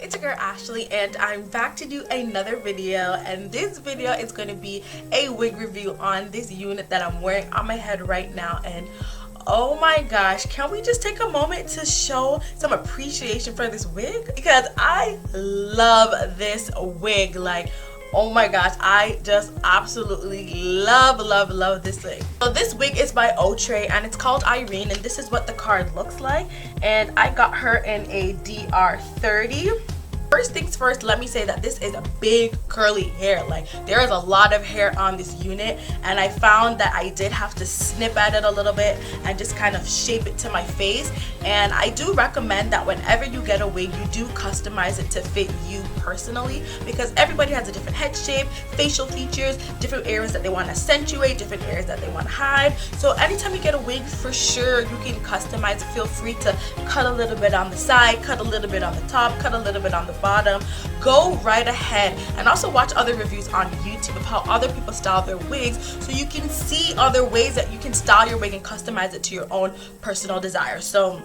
it's your girl Ashley, and I'm back to do another video, and this video is going to be a wig review on this unit that I'm wearing on my head right now. And oh my gosh, can we just take a moment to show some appreciation for this wig? Because I love this wig. Like, oh my gosh, I just absolutely love this wig. So this wig is by Outre and it's called Irene, and this is what the card looks like. And I got her in a DR30. First things first, let me say that this is a big curly hair. Like, there is a lot of hair on this unit, and I found that I did have to snip at it a little bit and just kind of shape it to my face. And I do recommend that whenever you get a wig, you do customize it to fit you personally, because everybody has a different head shape, facial features, different areas that they want to accentuate, different areas that they want to hide. So anytime you get a wig, for sure you can customize it. Feel free to cut a little bit on the side, cut a little bit on the top, cut a little bit on the bottom. Go right ahead and also watch other reviews on YouTube of how other people style their wigs, so you can see other ways that you can style your wig and customize it to your own personal desire. So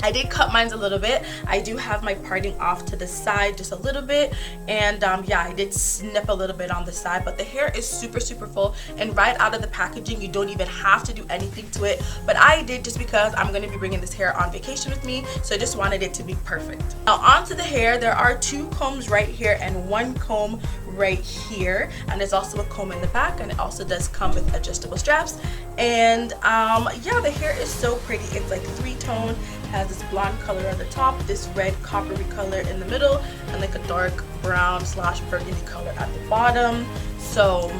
I did cut mine a little bit. I do have my parting off to the side just a little bit, and yeah, I did snip a little bit on the side, but the hair is super full, and right out of the packaging you don't even have to do anything to it. But I did, just because I'm going to be bringing this hair on vacation with me, so I just wanted it to be perfect. Now onto the hair, there are 2 combs right here and 1 comb right here, and there's also a comb in the back, and it also does come with adjustable straps. And yeah, the hair is so pretty. It's like 3-tone, has this blonde color on the top, this red coppery color in the middle, and like a dark brown / burgundy color at the bottom. So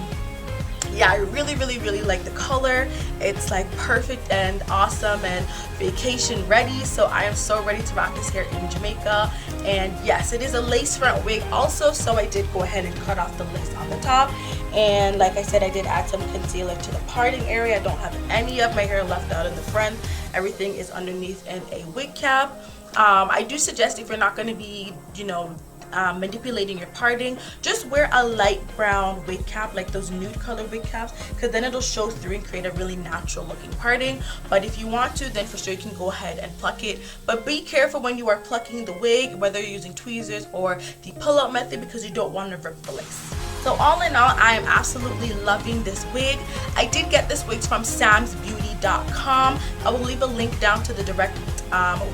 yeah, I really like the color. It's like perfect and awesome and vacation ready. So I am so ready to rock this hair in Jamaica. And yes, it is a lace front wig also, so I did go ahead and cut off the lace on the top. And like I said, I did add some concealer to the parting area. I don't have any of my hair left out in the front. Everything is underneath in a wig cap. I do suggest, if you're not going to be, you know, manipulating your parting, just wear a light brown wig cap, like those nude color wig caps, because then it'll show through and create a really natural looking parting. But if you want to, then for sure you can go ahead and pluck it, but be careful when you are plucking the wig, whether you're using tweezers or the pull-out method, because you don't want to rip the lace. So all in all, I am absolutely loving this wig. I did get this wig from samsbeauty.com. I will leave a link down to the direct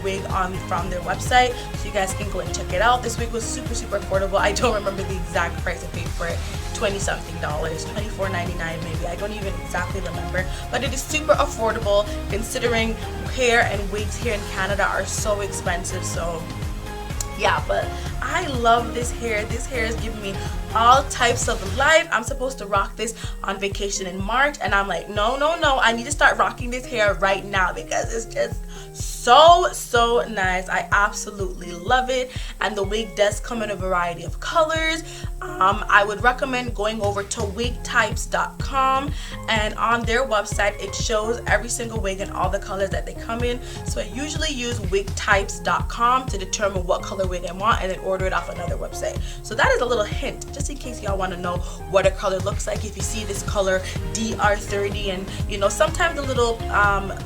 wig from their website, so you guys can go and check it out. This wig was super affordable. I don't remember the exact price I paid for it. $20-something, $24.99 maybe. I don't even exactly remember, but it is super affordable considering hair and wigs here in Canada are so expensive. So yeah, but I love this hair. This hair is giving me all types of life. I'm supposed to rock this on vacation in March, and I'm like, no, I need to start rocking this hair right now, because it's just so nice. I absolutely love it, and the wig does come in a variety of colors. I would recommend going over to wigtypes.com, and on their website it shows every single wig and all the colors that they come in. So I usually use wigtypes.com to determine what color wig I want, and then order it off another website. So that is a little hint, just in case y'all want to know what a color looks like. If you see this color DR30, and you know, sometimes the little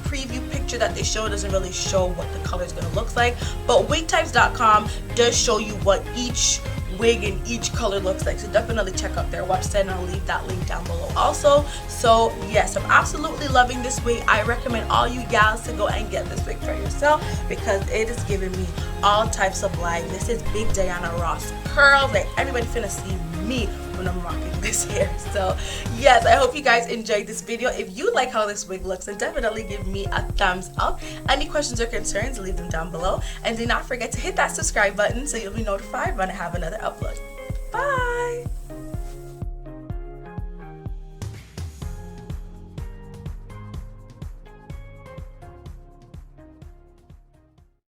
preview picture that they show doesn't really show what the color is going to look like, but wigtypes.com does show you what each wig in each color looks like. So definitely check out their website, and I'll leave that link down below also. So yes, I'm absolutely loving this wig. I recommend all you gals to go and get this wig for yourself, because it is giving me all types of life. This is big Diana Ross curls. Like, everybody finna see me when I'm rocking this hair. So yes, I hope you guys enjoyed this video. If you like how this wig looks, then definitely give me a thumbs up. Any questions or concerns, leave them down below, and do not forget to hit that subscribe button so you'll be notified when I have another upload.